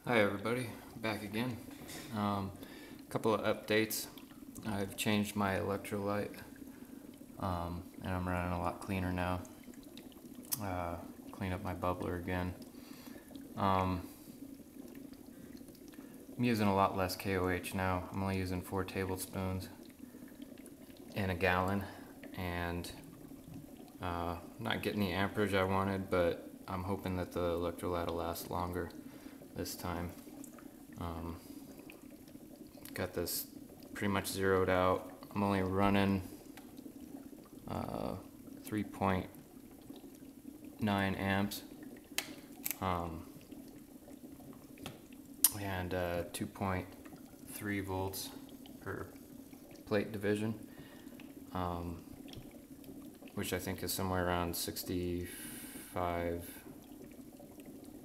Hi everybody, back again. Couple of updates. I've changed my electrolyte and I'm running a lot cleaner now. Clean up my bubbler again. I'm using a lot less KOH now. I'm only using 4 tablespoons in a gallon, and not getting the amperage I wanted, but I'm hoping that the electrolyte will last longer this time. Got this pretty much zeroed out. I'm only running 3.9 amps and 2.3 volts per plate division, which I think is somewhere around 65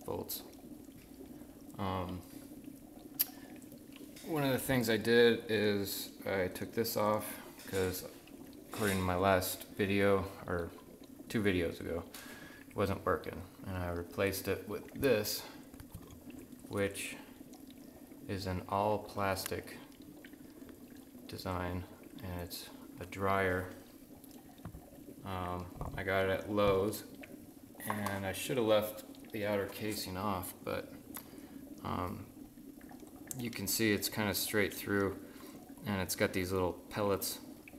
volts. One of the things I did is I took this off because, according to my last video, or 2 videos ago, it wasn't working, and I replaced it with this, which is an all plastic design, and it's a dryer. I got it at Lowe's, and I should have left the outer casing off, but you can see it's kind of straight through, and it's got these little pellets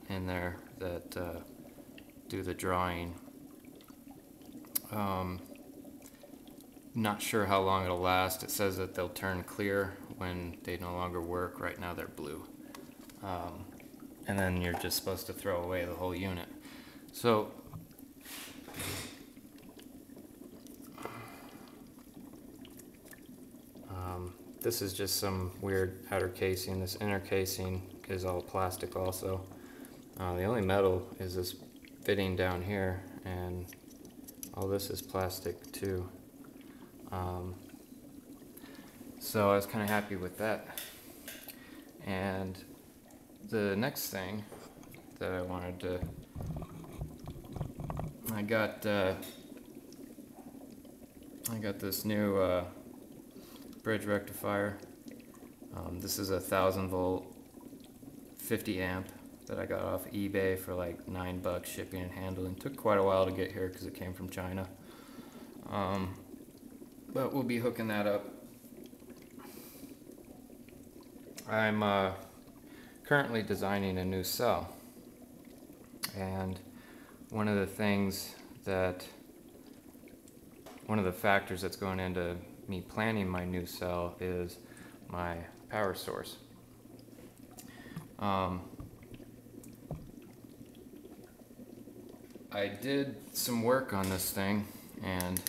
in there that do the drying. Not sure how long it'll last. It says that they'll turn clear when they no longer work. Right now they're blue. And then you're just supposed to throw away the whole unit. So this is just some weird outer casing. This inner casing is all plastic also. The only metal is this fitting down here, and all this is plastic too. So I was kind of happy with that. And the next thing that I wanted to, I got this new bridge rectifier. This is a 1000 volt 50 amp that I got off eBay for like $9 shipping and handling. Took quite a while to get here because it came from China. But we'll be hooking that up. I'm currently designing a new cell, and one of the factors that's going into me planning my new cell is my power source. I did some work on this thing, and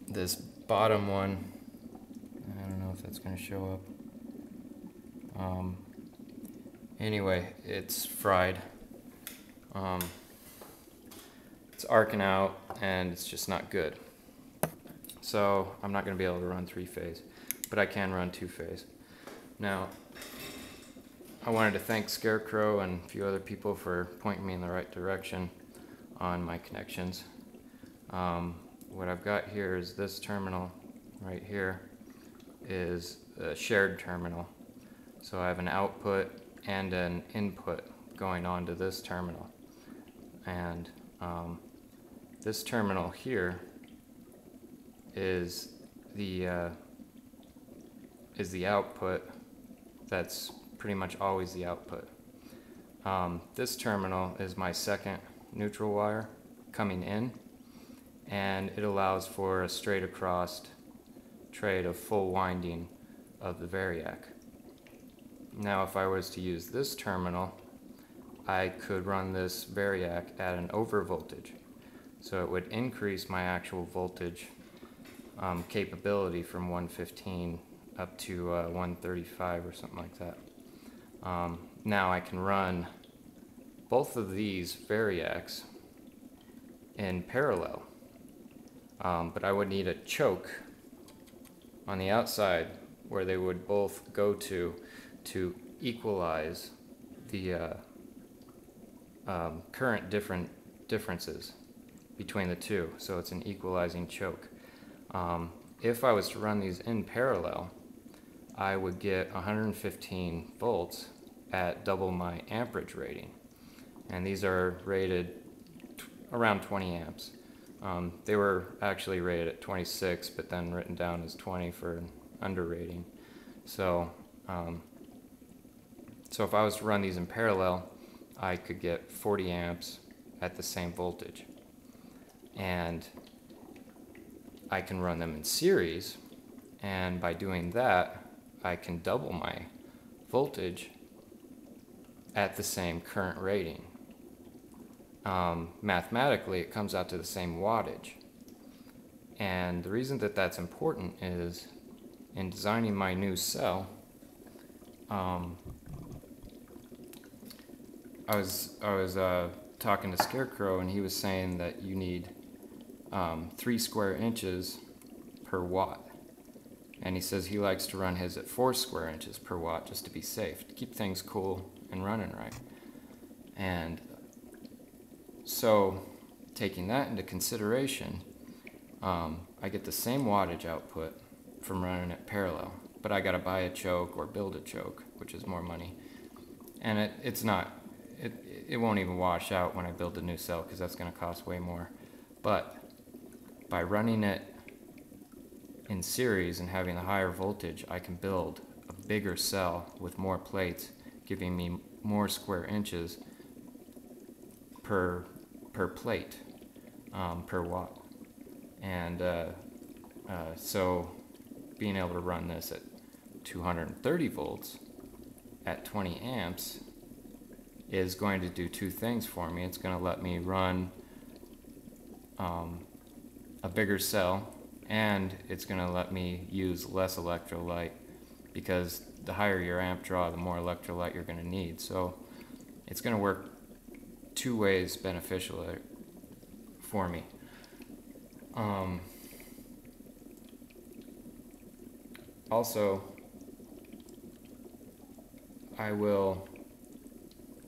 this bottom one, I don't know if that's going to show up. Anyway, it's fried. It's arcing out, and it's just not good. So I'm not going to be able to run 3-phase, but I can run 2-phase. Now, I wanted to thank Scarecrow and a few other people for pointing me in the right direction on my connections. What I've got here is this terminal right here is a shared terminal. So I have an output and an input going on to this terminal. And this terminal here is the output. That's pretty much always the output. This terminal is my second neutral wire coming in, and it allows for a straight across trade of full winding of the variac. Now, if I was to use this terminal, I could run this variac at an over voltage. So it would increase my actual voltage capability from 115 up to 135 or something like that. Now I can run both of these variacs in parallel, but I would need a choke on the outside where they would both go to equalize the current differences between the two, so it's an equalizing choke. If I was to run these in parallel, I would get 115 volts at double my amperage rating. And these are rated around 20 amps. They were actually rated at 26, but then written down as 20 for an under rating. So if I was to run these in parallel, I could get 40 amps at the same voltage. And I can run them in series, and by doing that, I can double my voltage at the same current rating. Mathematically, it comes out to the same wattage. And the reason that that's important is in designing my new cell, I was talking to Scarecrow, and he was saying that you need 3 square inches per watt. And he says he likes to run his at 4 square inches per watt just to be safe, to keep things cool and running right. And so, taking that into consideration, I get the same wattage output from running it parallel, but I gotta buy a choke or build a choke, which is more money. And it won't even wash out when I build the new cell, because that's gonna cost way more. But by running it in series and having the higher voltage, I can build a bigger cell with more plates, giving me more square inches per plate, per watt. And so being able to run this at 230 volts at 20 amps is going to do 2 things for me. It's going to let me run a bigger cell, and it's going to let me use less electrolyte, because the higher your amp draw, the more electrolyte you're going to need. So it's going to work 2 ways beneficial for me. Also, I'm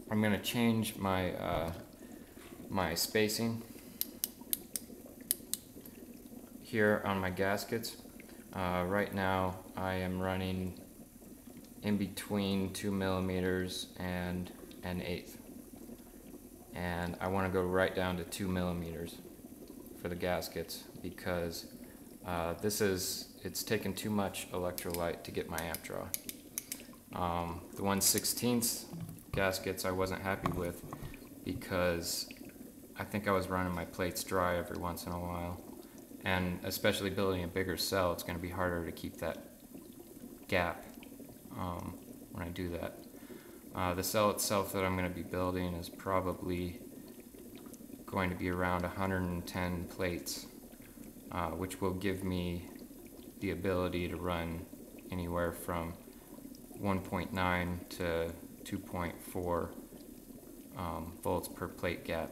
going to change my my spacing here on my gaskets. Right now I am running in between 2 millimeters and an eighth, and I want to go right down to 2 millimeters for the gaskets, because it's taken too much electrolyte to get my amp draw. The 1/16 gaskets I wasn't happy with, because I think I was running my plates dry every once in a while, and especially building a bigger cell, it's going to be harder to keep that gap when I do that. The cell itself that I'm going to be building is probably going to be around 110 plates, which will give me the ability to run anywhere from 1.9 to 2.4 volts per plate gap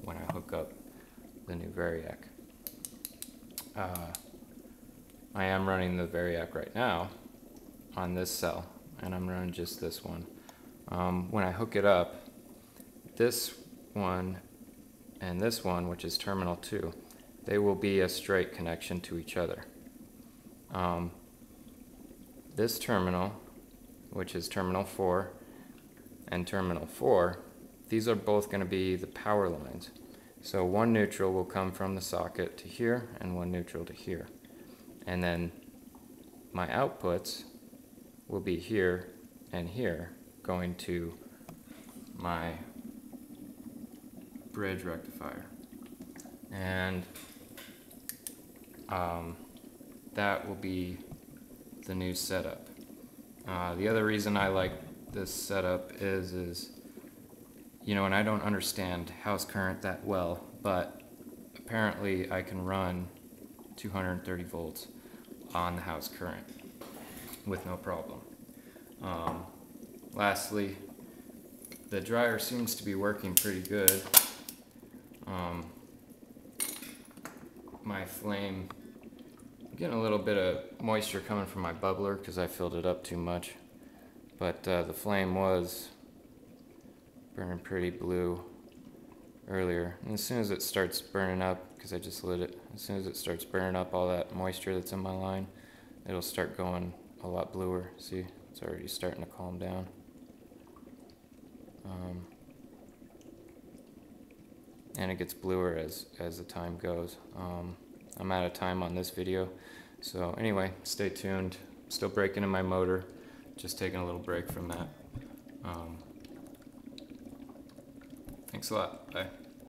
when I hook up the new variac. I am running the variac right now on this cell, and I'm running just this one. When I hook it up, this one and this one, which is terminal 2, they will be a straight connection to each other. This terminal, which is terminal 4, and terminal 4, these are both going to be the power lines. So one neutral will come from the socket to here, and one neutral to here. And then my outputs will be here and here, going to my bridge rectifier. And that will be the new setup. The other reason I like this setup is you know, and I don't understand house current that well, but apparently I can run 230 volts on the house current with no problem. Lastly, the dryer seems to be working pretty good. My flame, I'm getting a little bit of moisture coming from my bubbler because I filled it up too much, but the flame was burning pretty blue earlier. And as soon as it starts burning up, because I just lit it, as soon as it starts burning up all that moisture that's in my line, it'll start going a lot bluer. See, it's already starting to calm down. And it gets bluer as the time goes. I'm out of time on this video, so anyway, stay tuned. Still breaking in my motor, just taking a little break from that. Thanks a lot. Bye.